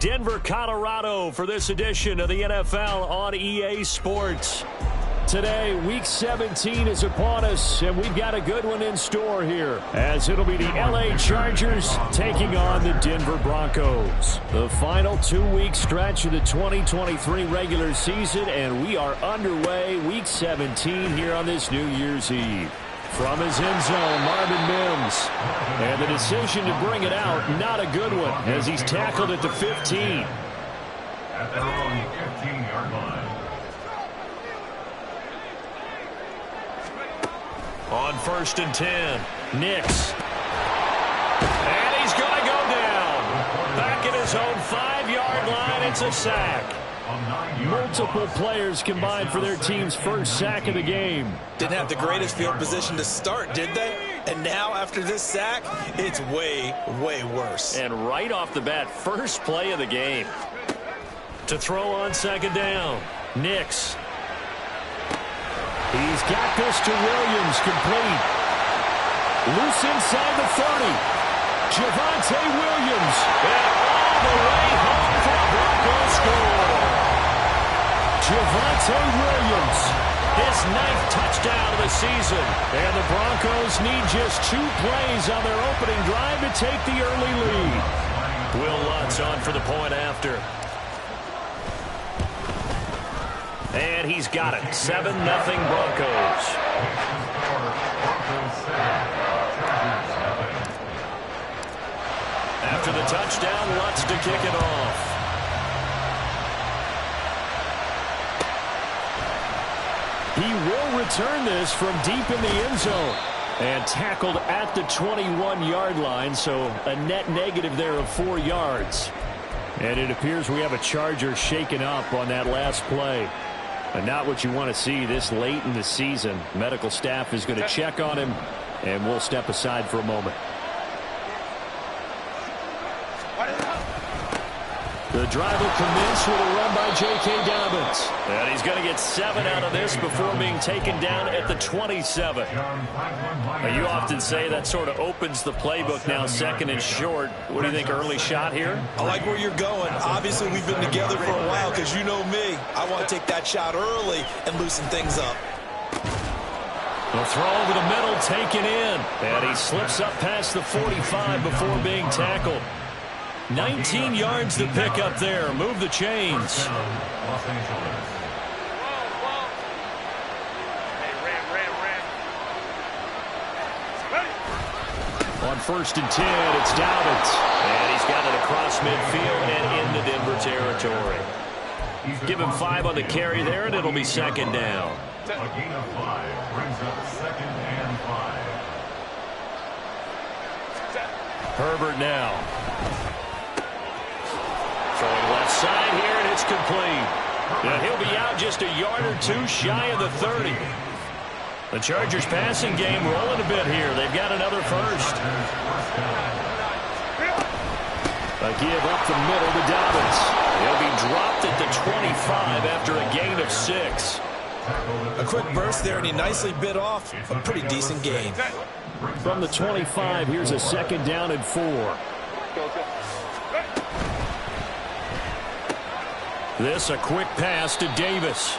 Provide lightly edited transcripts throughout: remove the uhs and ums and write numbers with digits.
Denver, Colorado for this edition of the NFL on EA Sports. Today, Week 17 is upon us, and we've got a good one in store here, as it'll be the LA Chargers taking on the Denver Broncos. The final 2-week stretch of the 2023 regular season, and we are underway Week 17 here on this New Year's Eve. From his end zone, Marvin Mims. And the decision to bring it out, not a good one, as he's tackled at the 15. At their own 15-yard line. On 1st and 10, Nix. And he's going to go down. Back at his own 5-yard line, it's a sack. Multiple players combined for their team's first sack of the game. Didn't have the greatest field position to start, did they? And now, after this sack, it's way, way worse. And right off the bat, first play of the game. To throw on 2nd down, Nix. He's got this to Williams, complete. Loose inside the 30. Javonte Williams. And all the way home for a Broncos score. Javonte Williams, his 9th touchdown of the season. And the Broncos need just 2 plays on their opening drive to take the early lead. Will Lutz on for the point after. And he's got it. 7-0 Broncos. After the touchdown, Lutz to kick it off. He will return this from deep in the end zone. And tackled at the 21-yard line, so a net negative there of 4 yards. And it appears we have a Charger shaken up on that last play. And not what you want to see this late in the season. Medical staff is going to check on him, and we'll step aside for a moment. The drive will commence with a run by J.K. Dobbins. And he's going to get 7 out of this before being taken down at the 27. Now, you often say that sort of opens the playbook now, 2nd and short. What do you think, early shot here? I like where you're going. Obviously, we've been together for a while because you know me. I want to take that shot early and loosen things up. The throw over the middle, taken in. And he slips up past the 45 before being tackled. 19 yards to pick up there. Move the chains. On 1st and 10, it's Dobbins. And he's got it across midfield and into Denver territory. Give him 5 on the carry there, and it'll be 2nd down. A gain of 5 brings up 2nd and 5. Herbert now. Throwing left side here, and it's complete. And he'll be out just a yard or 2 shy of the 30. The Chargers passing game rolling a bit here. They've got another first. A give up the middle to Dobbins. He'll be dropped at the 25 after a gain of 6. A quick burst there, and he nicely bit off a pretty decent gain. From the 25, here's a 2nd down and 4. This a quick pass to Davis.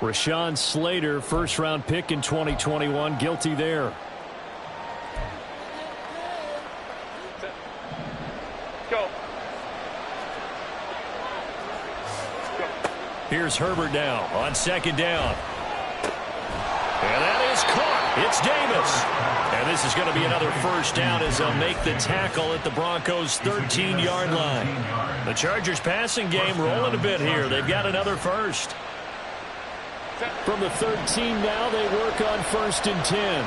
Rashawn Slater, first-round pick in 2021, guilty there. Here's Herbert now on 2nd down. And that is caught. It's Davis. And this is going to be another first down as they'll make the tackle at the Broncos' 13-yard line. The Chargers passing game rolling a bit here. They've got another first. From the 13 now, they work on 1st and 10.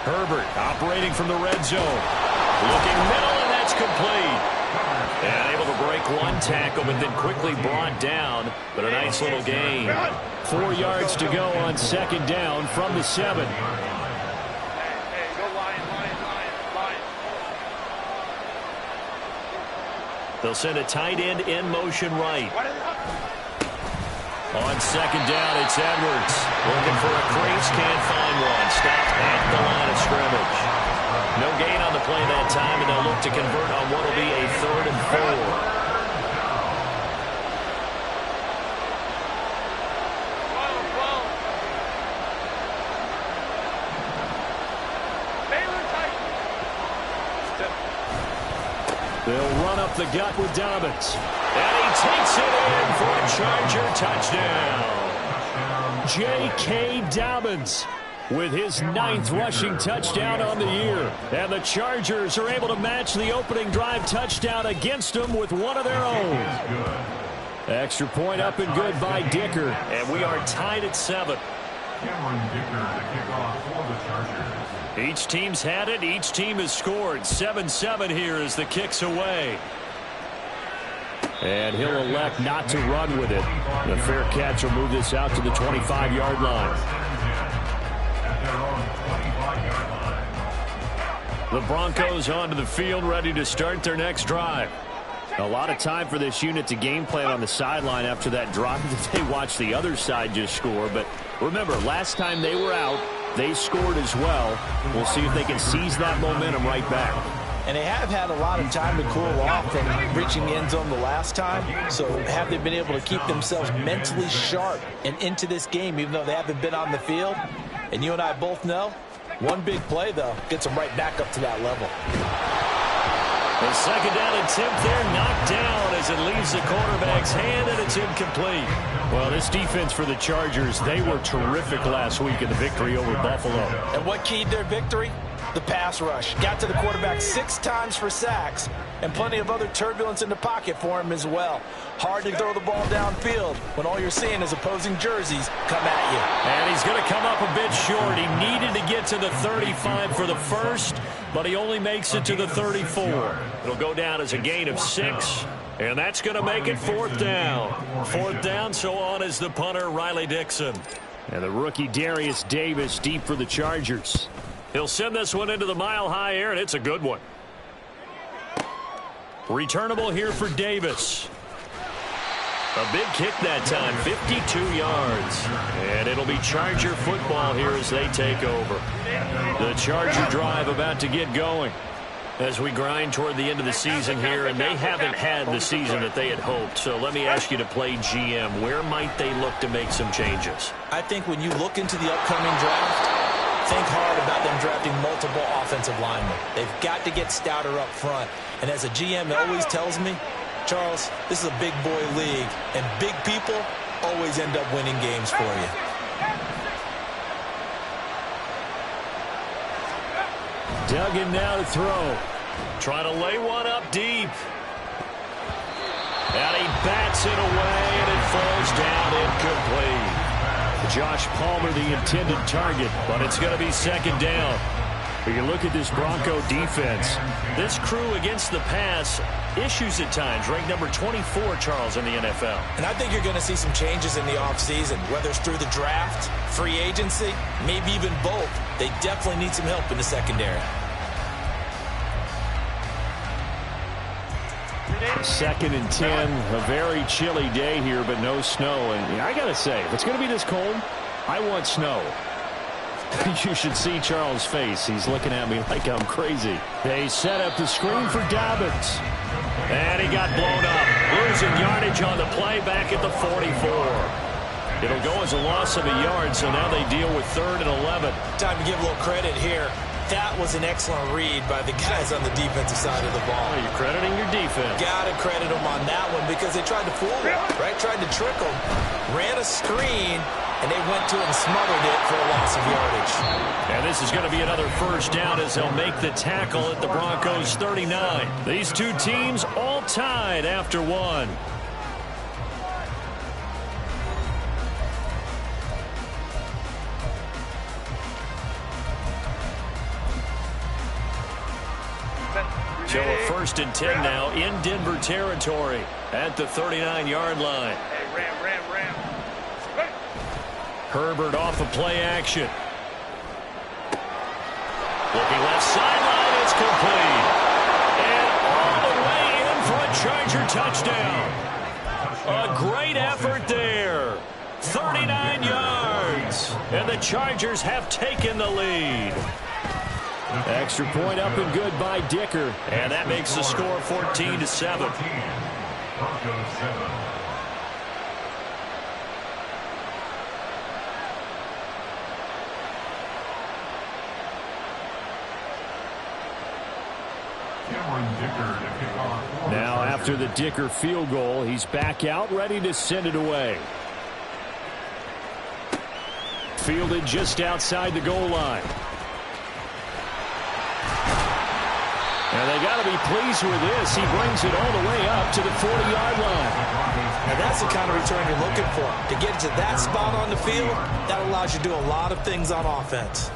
Herbert operating from the red zone. Looking middle, and that's complete. And able to break one tackle, but then quickly brought down. But a nice little gain. 4 yards to go on 2nd down from the 7. They'll send a tight end in motion right. On second down, it's Edwards. Looking for a crease, can't find one. Stopped at the line of scrimmage. No gain on the play that time, and they'll look to convert on what will be a 3rd and 4. They'll run up the gut with Dobbins. And he takes it in for a Charger touchdown. J.K. Dobbins with his 9th rushing touchdown on the year. And the Chargers are able to match the opening drive touchdown against them with one of their own. Extra point up and good by Dicker. And we are tied at 7. Cameron Dicker to kick off for the Chargers. Each team's had it. Each team has scored. 7-7 here as the kick's away. And he'll elect not to run with it. The fair catch will move this out to the 25-yard line. The Broncos onto the field, ready to start their next drive. A lot of time for this unit to game plan on the sideline after that drive that they watched the other side just score. But remember, last time they were out, they scored as well. We'll see if they can seize that momentum right back. And they have had a lot of time to cool off from reaching the end zone the last time. So have they been able to keep themselves mentally sharp and into this game, even though they haven't been on the field? And you and I both know, one big play, though, gets them right back up to that level. The second down attempt there knocked down as it leaves the quarterback's hand, and it's incomplete. Well, this defense for the Chargers, they were terrific last week in the victory over Buffalo. And what keyed their victory? The pass rush. Got to the quarterback 6 times for sacks, and plenty of other turbulence in the pocket for him as well. Hard to throw the ball downfield when all you're seeing is opposing jerseys come at you. And he's going to come up a bit short. He needed to get to the 35 for the first, but he only makes it to the 34. It'll go down as a gain of 6, and that's going to make it 4th down. 4th down, so on is the punter, Riley Dixon. And the rookie Darius Davis deep for the Chargers. He'll send this one into the mile-high air, and it's a good one. Returnable here for Davis. A big kick that time, 52 yards. And it'll be Charger football here as they take over. The Charger drive about to get going as we grind toward the end of the season here, and they haven't had the season that they had hoped. So let me ask you to play GM. Where might they look to make some changes? I think when you look into the upcoming draft, think hard about them drafting multiple offensive linemen. They've got to get stouter up front. And as a GM, it always tells me, Charles, this is a big boy league, and big people always end up winning games for you. Duggan now to throw. Trying to lay one up deep. And he bats it away, and it falls down incomplete. Josh Palmer, the intended target, but it's going to be 2nd down. When you look at this Bronco defense, this crew against the pass, issues at times, ranked number 24, Charles, in the NFL. And I think you're going to see some changes in the offseason, whether it's through the draft, free agency, maybe even both. They definitely need some help in the secondary. 2nd and 10, a very chilly day here, but no snow. And I got to say, if it's going to be this cold, I want snow. You should see Charles' face. He's looking at me like I'm crazy. They set up the screen for Dobbins. And he got blown up. Losing yardage on the play back at the 44. It'll go as a loss of a yard, so now they deal with 3rd and 11. Time to give a little credit here. That was an excellent read by the guys on the defensive side of the ball. You're crediting your defense. Got to credit them on that one because they tried to fool him, right? Tried to trick him. Ran a screen, and they went to it and smothered it for a loss of yardage. And this is going to be another 1st down as they'll make the tackle at the Broncos' 39. These two teams all tied after 1. So a 1st and 10 now in Denver territory at the 39-yard line. Herbert off of play action. Looking left sideline, it's complete. And all the way in for a Charger touchdown. A great effort there. points, and the Chargers have taken the lead. Extra point up and good by Dicker, and that makes the score 14-7. Broncos 7. Now after the Dicker field goal, he's back out ready to send it away. Fielded just outside the goal line. And they got to be pleased with this. He brings it all the way up to the 40-yard line. And that's the kind of return you're looking for. To get to that spot on the field, that allows you to do a lot of things on offense.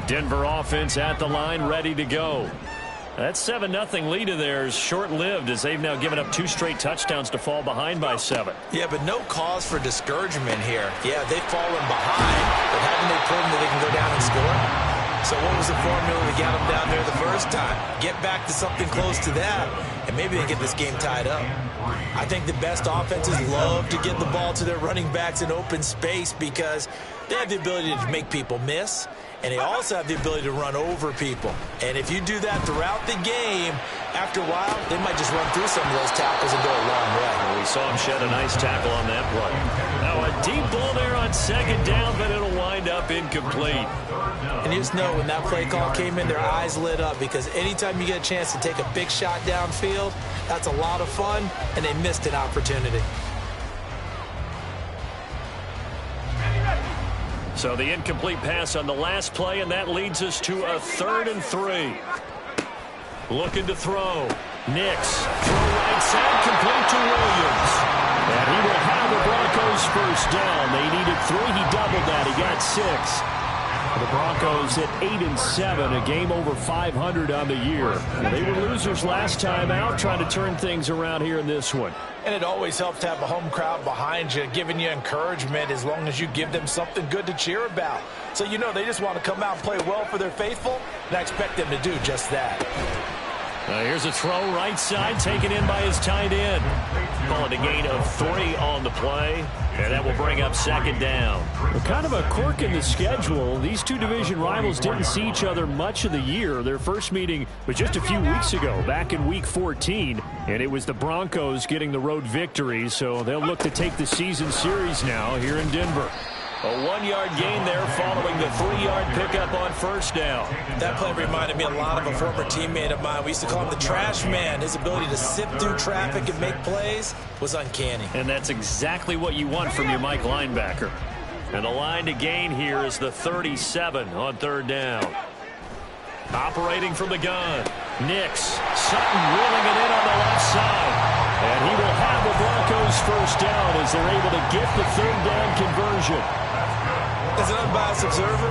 Denver offense at the line, ready to go. That 7-0 lead of theirs short-lived as they've now given up 2 straight touchdowns to fall behind by 7. Yeah, but no cause for discouragement here. Yeah, they've fallen behind, but haven't they proven that they can go down and score? So what was the formula to get them down there the first time? Get back to something close to that, and maybe they get this game tied up. I think the best offenses love to get the ball to their running backs in open space because they have the ability to make people miss, and they also have the ability to run over people. And if you do that throughout the game, after a while, they might just run through some of those tackles and go a long way. Well, we saw him shed a nice tackle on that play. Now a deep ball there on second down, but it'll wind up incomplete. And you just know when that play call came in, their eyes lit up because anytime you get a chance to take a big shot downfield, that's a lot of fun, and they missed an opportunity. So the incomplete pass on the last play, and that leads us to a 3rd and 3. Looking to throw. Nix. Throw right side, complete to Williams. And he will have the Broncos first down. They needed 3. He doubled that. He got 6. The Broncos at 8-7, a game over 500 on the year. They were losers last time out, trying to turn things around here in this one. And it always helps to have a home crowd behind you, giving you encouragement as long as you give them something good to cheer about. So you know they just want to come out and play well for their faithful, and I expect them to do just that. Here's a throw right side, taken in by his tight end. Call it a gain of 3 on the play, and that will bring up 2nd down. Well, kind of a quirk in the schedule. These two division rivals didn't see each other much of the year. Their first meeting was just a few weeks ago, back in Week 14, and it was the Broncos getting the road victory, so they'll look to take the season series now here in Denver. A 1-yard gain there following the 3-yard pickup on first down. That play reminded me a lot of a former teammate of mine. We used to call him the trash man. His ability to sift through traffic and make plays was uncanny. And that's exactly what you want from your Mike linebacker. And the line to gain here is the 37 on 3rd down. Operating from the gun. Nix. Sutton wheeling it in on the left side. And he will have the Broncos first down as they're able to get the 3rd down conversion. As an unbiased observer,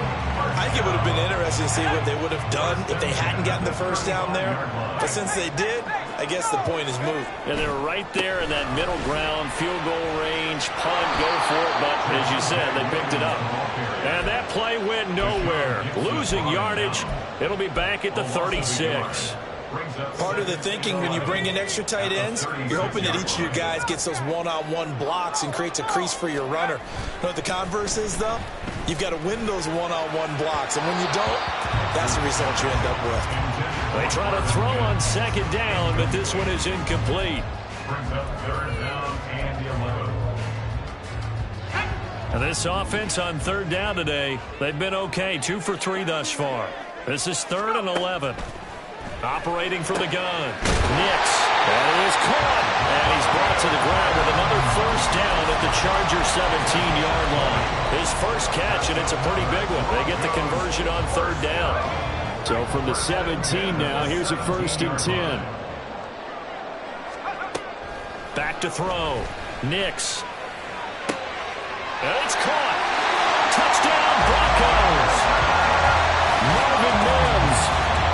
I think it would have been interesting to see what they would have done if they hadn't gotten the first down there. But since they did, I guess the point is moved. And they're right there in that middle ground, field goal range, punt, go for it. But as you said, they picked it up. And that play went nowhere. Losing yardage. It'll be back at the 36. Part of the thinking when you bring in extra tight ends, you're hoping that each of your guys gets those one-on-one blocks and creates a crease for your runner. You know what the converse is, though? You've got to win those one-on-one blocks, and when you don't, that's the result you end up with. They try to throw on 2nd down, but this one is incomplete. Brings up 3rd down and 11. And this offense on 3rd down today, they've been okay, 2 for 3 thus far. This is 3rd and 11. Operating from the gun. Nix. And he is caught. And he's brought to the ground with another first down at the Chargers 17-yard line. His first catch, and it's a pretty big one. They get the conversion on 3rd down. So from the 17 now, here's a 1st and 10. Back to throw. Nix. And it's caught. Touchdown, Broncos. Marvin Mims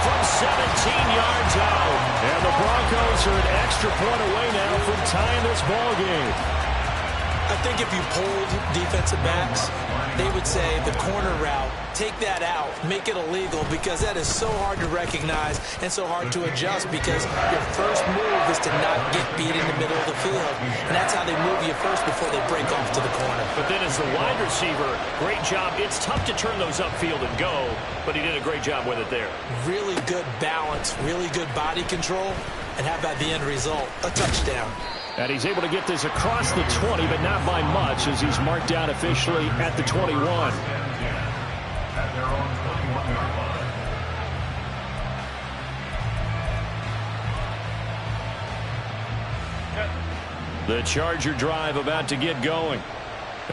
from 17 yards out. And the Broncos are an extra point away now from tying this ball game. I think if you polled defensive backs, they would say the corner route, take that out, make it illegal, because that is so hard to recognize and so hard to adjust, because your first move is to not get beat in the middle of the field. And that's how they move you first before they break off to the corner. But then as the wide receiver, great job. It's tough to turn those upfield and go, but he did a great job with it there. Really good balance, really good body control, and how about the end result? A touchdown. And he's able to get this across the 20, but not by much, as he's marked down officially at the 21. At their own 21-yard line. The Charger drive about to get going.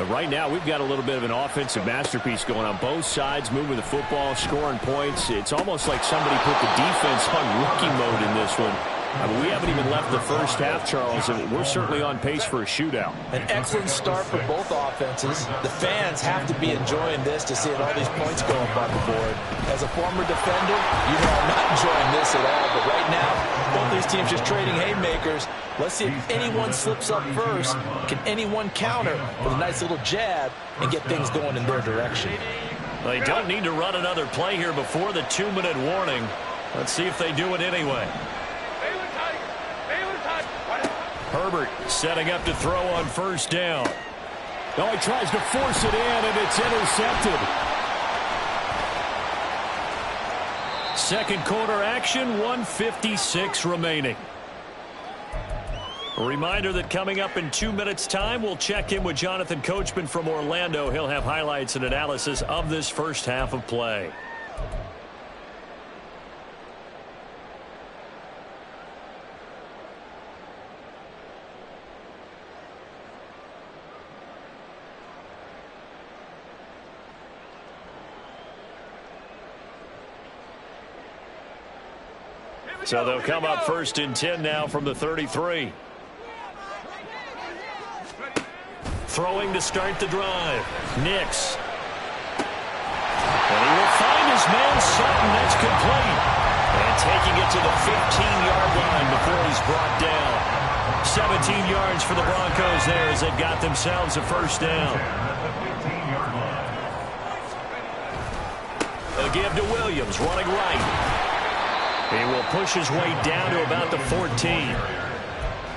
Right now, we've got a little bit of an offensive masterpiece going on both sides, moving the football, scoring points. It's almost like somebody put the defense on rookie mode in this one. I mean, we haven't even left the first half, Charles, and we're certainly on pace for a shootout. An excellent start for both offenses. The fans have to be enjoying this to see all these points go up on the board. As a former defender, you know I'm not enjoying this at all, but right now, both these teams just trading haymakers. Let's see if anyone slips up first. Can anyone counter with a nice little jab and get things going in their direction? They don't need to run another play here before the 2-minute warning. Let's see if they do it anyway. Herbert setting up to throw on first down. Oh, he tries to force it in, and it's intercepted. Second quarter action, 1:56 remaining. A reminder that coming up in 2 minutes' time, we'll check in with Jonathan Coachman from Orlando. He'll have highlights and analysis of this first half of play. So they'll come up first and 10 now from the 33. Throwing to start the drive. Nix. And he will find his man Sutton. That's complete. And taking it to the 15-yard line before he's brought down. 17 yards for the Broncos there as they've got themselves a first down. They'll give to Williams, running right. He will push his way down to about the 14.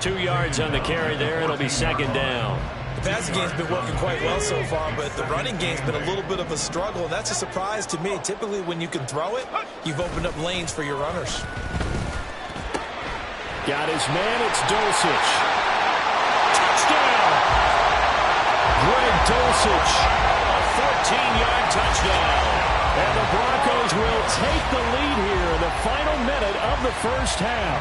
2 yards on the carry there. It'll be second down. The passing game's been working quite well so far, but the running game's been a little bit of a struggle, and that's a surprise to me. Typically, when you can throw it, you've opened up lanes for your runners. Got his man. It's Dulcich. Touchdown! Greg Dulcich. A 14-yard touchdown. And the Broncos will take the lead here in the final minute of the first half.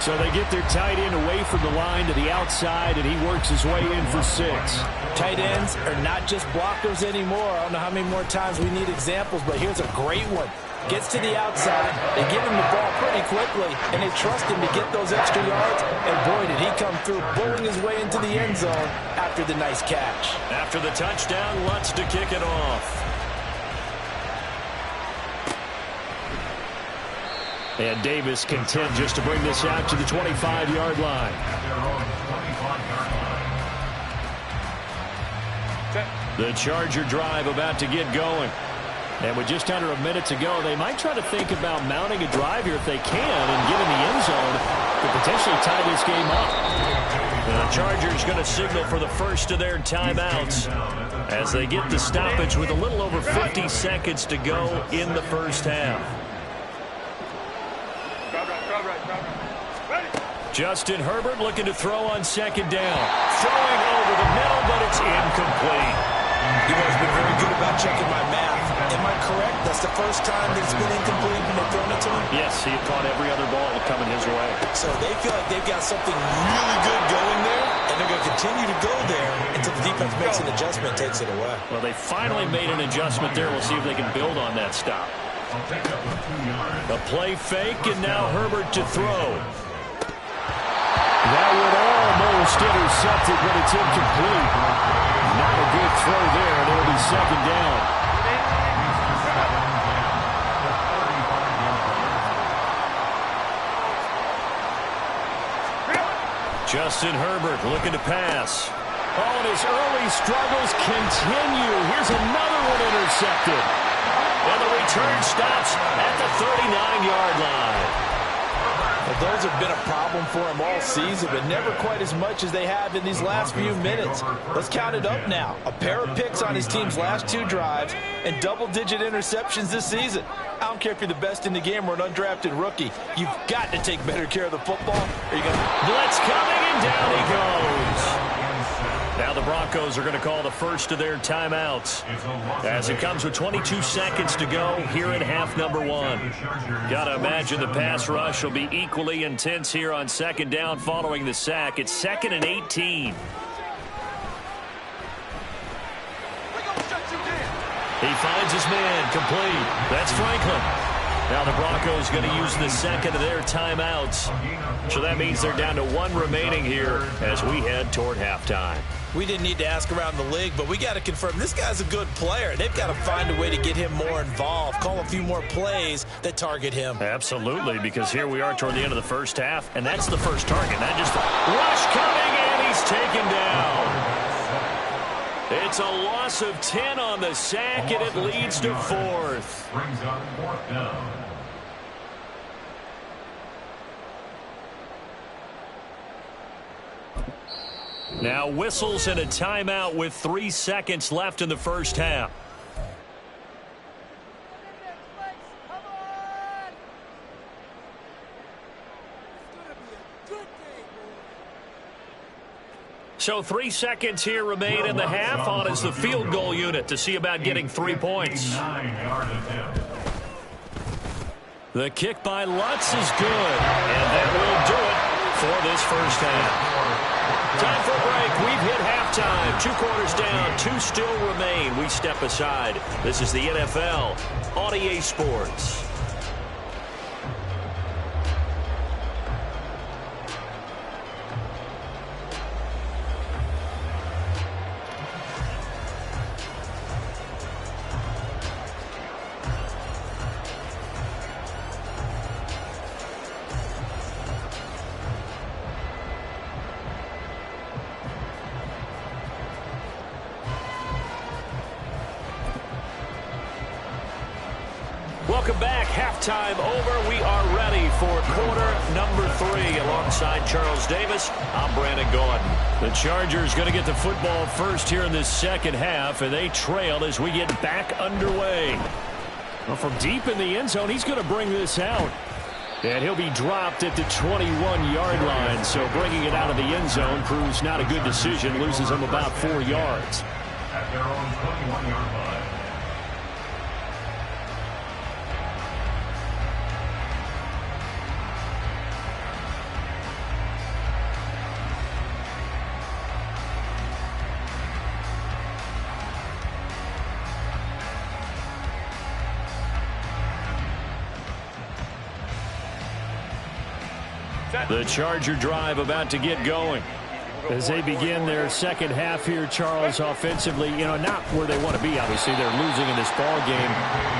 So they get their tight end away from the line to the outside, and he works his way in for 6. Tight ends are not just blockers anymore. I don't know how many more times we need examples, but here's a great one. Gets to the outside, they give him the ball pretty quickly, and they trust him to get those extra yards, and boy, did he come through, bowling his way into the end zone after the nice catch. After the touchdown, Lutz to kick it off. And Davis content just to bring this out to the 25-yard line. The Charger drive about to get going. And with just under a minute to go, they might try to think about mounting a drive here if they can and get in the end zone to potentially tie this game up. The Chargers going to signal for the first of their timeouts as they get the stoppage with a little over 50 seconds to go in the first half. Justin Herbert looking to throw on second down. Throwing over the middle, but it's incomplete. You guys have been very good about checking my math. Am I correct? That's the first time that it's been incomplete when they've thrown it to him? Yes, he had caught every other ball coming his way. So they feel like they've got something really good going there, and they're going to continue to go there until the defense makes an adjustment and takes it away. Well, they finally made an adjustment there. We'll see if they can build on that stop. A play fake, and now Herbert to throw. That would almost intercept it, but it's incomplete. Not a good throw there, and it'll be second down. Justin Herbert looking to pass. Oh, and his early struggles continue. Here's another one intercepted. And the return stops at the 39-yard line. Well, those have been a problem for him all season, but never quite as much as they have in these last few minutes. Let's count it up now. A pair of picks on his team's last 2 drives and double-digit interceptions this season. I don't care if you're the best in the game or an undrafted rookie. You've got to take better care of the football. Or you're gonna... Blitz coming, and down he goes. Now the Broncos are going to call the first of their timeouts as it comes with 22 seconds to go here in half number 1. Got to imagine the pass rush will be equally intense here on second down following the sack. It's 2nd and 18. He finds his man complete. That's Franklin. Now the Broncos going to use the second of their timeouts. So that means they're down to 1 remaining here as we head toward halftime. We didn't need to ask around the league, but we got to confirm this guy's a good player. They've got to find a way to get him more involved, call a few more plays that target him. Absolutely, because here we are toward the end of the first half, and that's the first target. Not just rush coming, and he's taken down. It's a loss of 10 on the sack, and it leads to 4th. Brings up 4th down. Now whistles and a timeout with 3 seconds left in the first half. So 3 seconds here remain in the half. On is the field goal unit to see about getting 3 points. The kick by Lutz is good, and that will do it for this first half. Time for a break. We've hit halftime. 2 quarters down. 2 still remain. We step aside. This is the NFL on EA Sports. Welcome back. Halftime over. We are ready for quarter number 3. Alongside Charles Davis, I'm Brandon Gaudin. The Chargers going to get the football first here in this second half, and they trail as we get back underway. Well, from deep in the end zone, he's going to bring this out. And he'll be dropped at the 21-yard line, so bringing it out of the end zone proves not a good decision. Loses him about 4 yards. At their own 21-yard line. The Charger drive about to get going. As they begin their second half here, Charles, offensively, not where they want to be, obviously. They're losing in this ball game,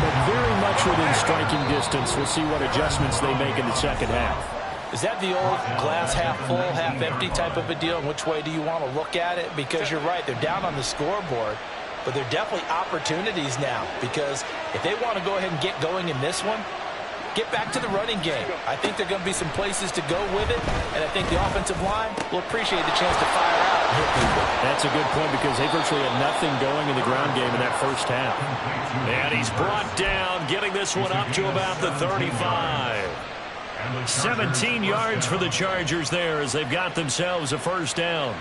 but very much within striking distance. We'll see what adjustments they make in the second half. Is that the old glass half full, half empty type of a deal? And which way do you want to look at it? Because you're right, they're down on the scoreboard, but they're definitely opportunities now. Because if they want to go ahead and get going in this one, get back to the running game. I think there are going to be some places to go with it, and I think the offensive line will appreciate the chance to fire out and hit people. That's a good point because they virtually had nothing going in the ground game in that first half. And he's brought down, getting this one up to about the 35. 17 yards for the Chargers there as they've got themselves a first down.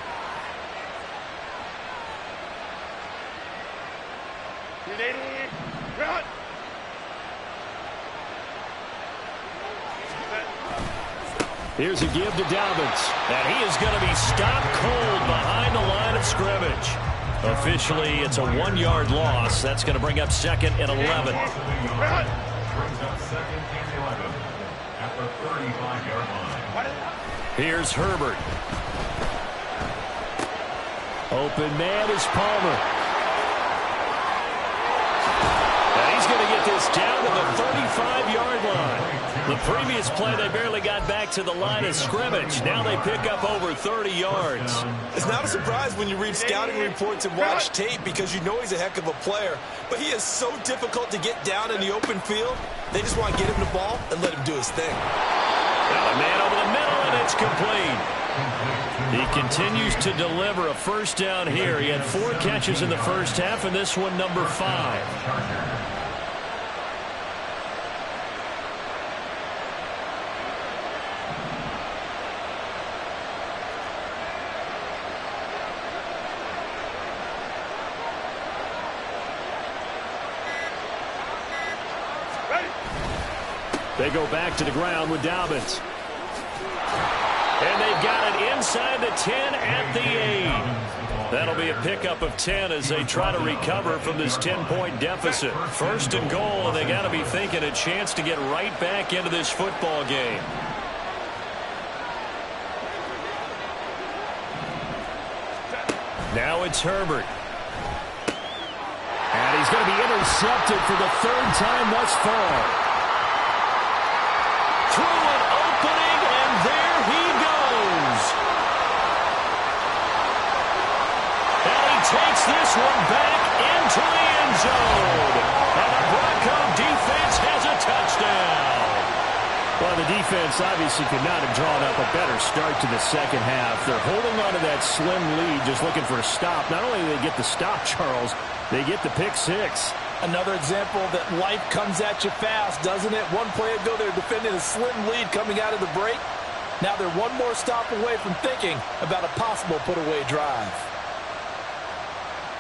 Here's a give to Dobbins, and he is going to be stopped cold behind the line of scrimmage. Officially, it's a 1-yard loss. That's going to bring up 2nd and 11. Brings up 2nd and 11 at the 35-yard line. Here's Herbert. Open man is Palmer. And he's going to get this down to the 35-yard line. The previous play, they barely got back to the line of scrimmage. Now they pick up over 30 yards. It's not a surprise when you read scouting reports and watch tape because you know he's a heck of a player. But he is so difficult to get down in the open field. They just want to get him the ball and let him do his thing. Got a man over the middle, and it's complete. He continues to deliver a first down here. He had 4 catches in the first half, and this one number 5. They go back to the ground with Dobbins. And they've got it inside the 10 at the 8. That'll be a pickup of 10 as they try to recover from this 10-point deficit. First and goal, and they got to be thinking a chance to get right back into this football game. Now it's Herbert. And he's going to be intercepted for the 3rd time thus far. Through an opening, and there he goes. And he takes this one back into the end zone. And the Bronco defense has a touchdown. Well, the defense obviously could not have drawn up a better start to the second half. They're holding on to that slim lead, just looking for a stop. Not only do they get the stop, Charles, they get the pick 6. Another example that life comes at you fast, doesn't it? One play ago, they were defending a slim lead coming out of the break. Now they're one more stop away from thinking about a possible put-away drive.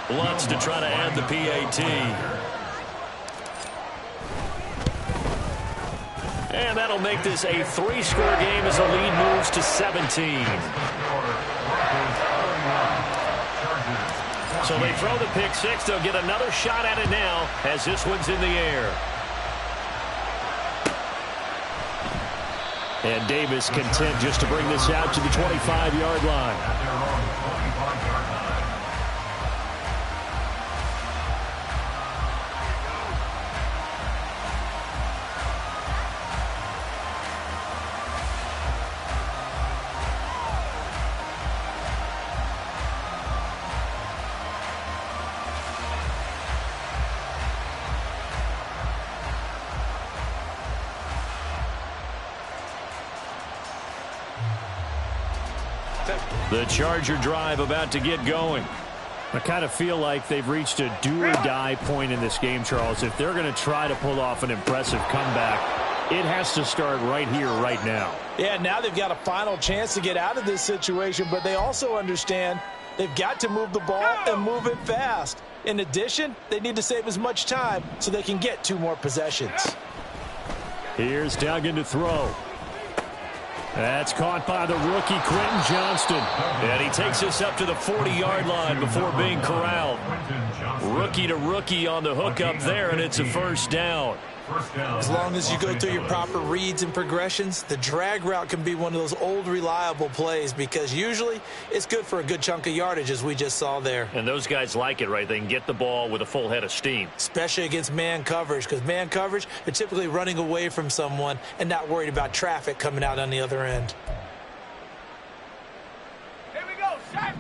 Lutz to try to add the PAT. And that'll make this a 3-score game as the lead moves to 17. So they throw the pick 6. They'll get another shot at it now as this one's in the air. And Davis content just to bring this out to the 25-yard line. The Charger drive about to get going. I kind of feel like they've reached a do-or-die point in this game, Charles. If they're going to try to pull off an impressive comeback, it has to start right here, right now. Yeah, now they've got a final chance to get out of this situation, but they also understand they've got to move the ball and move it fast. In addition, they need to save as much time so they can get 2 more possessions. Here's Duggan to throw. That's caught by the rookie, Quentin Johnston. And he takes this up to the 40-yard line before being corralled. Rookie to rookie on the hook up there, and it's a first down. As long as you go through your proper reads and progressions, the drag route can be one of those old reliable plays because usually it's good for a good chunk of yardage, as we just saw there. And those guys like it, right? They can get the ball with a full head of steam. Especially against man coverage, because man coverage, they're typically running away from someone and not worried about traffic coming out on the other end. Here we go, Shaq.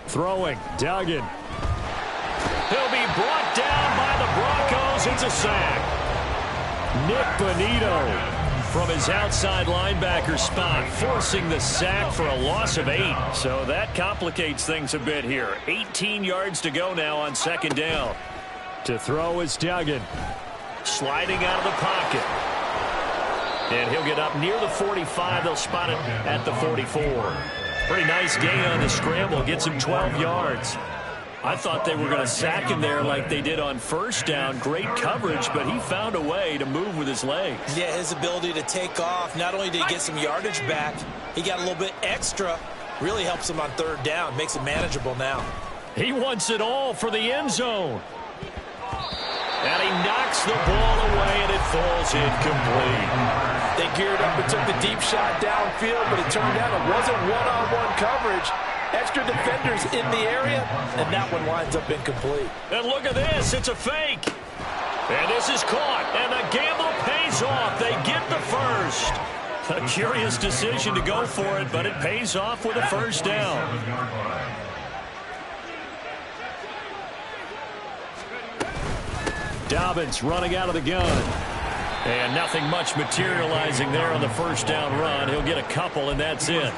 Throwing, Duggan. He'll be brought down by the Broncos. It's a sack. Nick Bonito from his outside linebacker spot, forcing the sack for a loss of 8. So that complicates things a bit here. 18 yards to go now on second down. To throw is Duggan. Sliding out of the pocket. And he'll get up near the 45. They'll spot it at the 44. Pretty nice gain on the scramble. Gets him 12 yards. I thought they were going to sack him there like they did on first down. Great coverage, but he found a way to move with his legs. Yeah, his ability to take off. Not only did he get some yardage back, he got a little bit extra. Really helps him on third down. Makes it manageable now. He wants it all for the end zone. And he knocks the ball away, and it falls incomplete. They geared up and took the deep shot downfield, but it turned out it wasn't one-on-one coverage. Extra defenders in the area, and that one winds up incomplete. And look at this. It's a fake. And this is caught, and the gamble pays off. They get the first. A curious decision to go for it, but it pays off with a first down. Dobbins running out of the gun. And nothing much materializing there on the first down run. He'll get a couple, and that's it.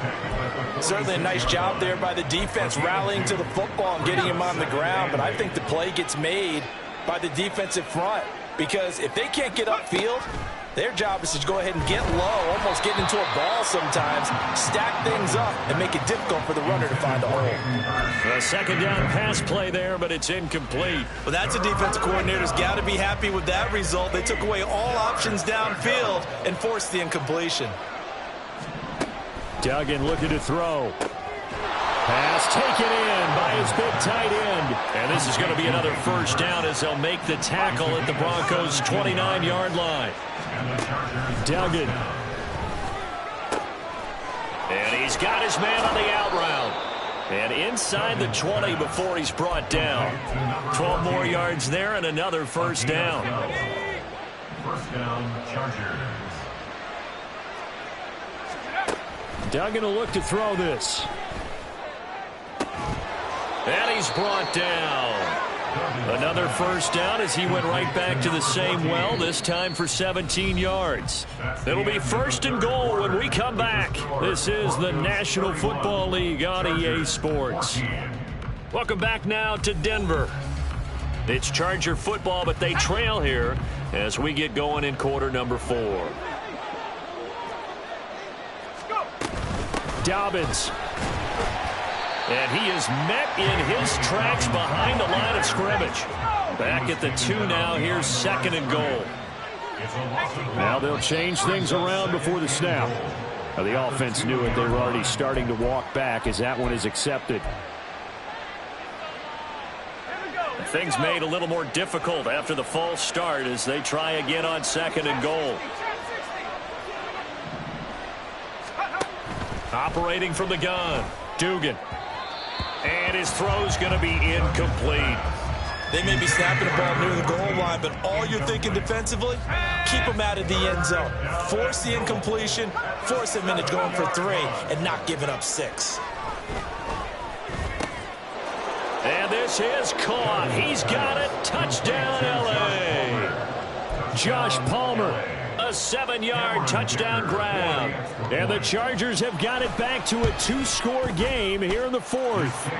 Certainly a nice job there by the defense, rallying to the football and getting him on the ground. But I think the play gets made by the defensive front, because if they can't get upfield, their job is to go ahead and get low, almost get into a ball sometimes, stack things up, and make it difficult for the runner to find a hole. A second down pass play there, but it's incomplete. Well, that's a defensive coordinator's got to be happy with that result. They took away all options downfield and forced the incompletion. Duggan looking to throw. Pass taken in by his big tight end. And this is going to be another first down as they'll make the tackle at the Broncos' 29-yard line. Duggan. And he's got his man on the out route. And inside the 20 before he's brought down. 12 more yards there and another first down. First down, Chargers. Duggan will look to throw this. And he's brought down. Another first down as he went right back to the same well, this time for 17 yards. It'll be first and goal when we come back. This is the National Football League on EA Sports. Welcome back now to Denver. It's Charger football, but they trail here as we get going in quarter number 4. Dobbins. And he is met in his tracks behind the line of scrimmage. Back at the 2 now. Here's second and goal. Now they'll change things around before the snap. Now the offense knew it. They were already starting to walk back as that one is accepted. Things made a little more difficult after the false start as they try again on second and goal. Operating from the gun, Dugan. And his throw's going to be incomplete. They may be snapping the ball near the goal line, but all you're thinking defensively, keep them out of the end zone. Force the incompletion, force them into going for 3, and not giving up 6. And this is caught. He's got it. Touchdown, L.A. Josh Palmer. A 7-yard touchdown grab. And the Chargers have got it back to a 2-score game here in the 4th.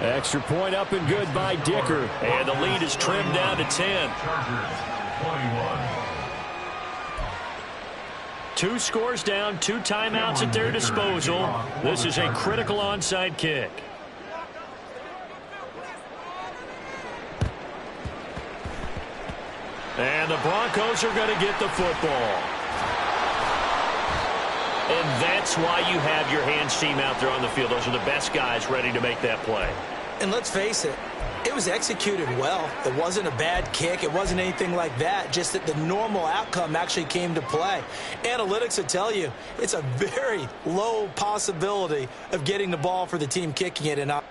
Extra point up and good by Dicker. And the lead is trimmed down to 10. 2 scores down, 2 timeouts at their disposal. This is a critical onside kick. And the Broncos are going to get the football. And that's why you have your hands team out there on the field. Those are the best guys ready to make that play. And let's face it, it was executed well. It wasn't a bad kick. It wasn't anything like that. Just that the normal outcome actually came to play. Analytics will tell you it's a very low possibility of getting the ball for the team kicking it and out.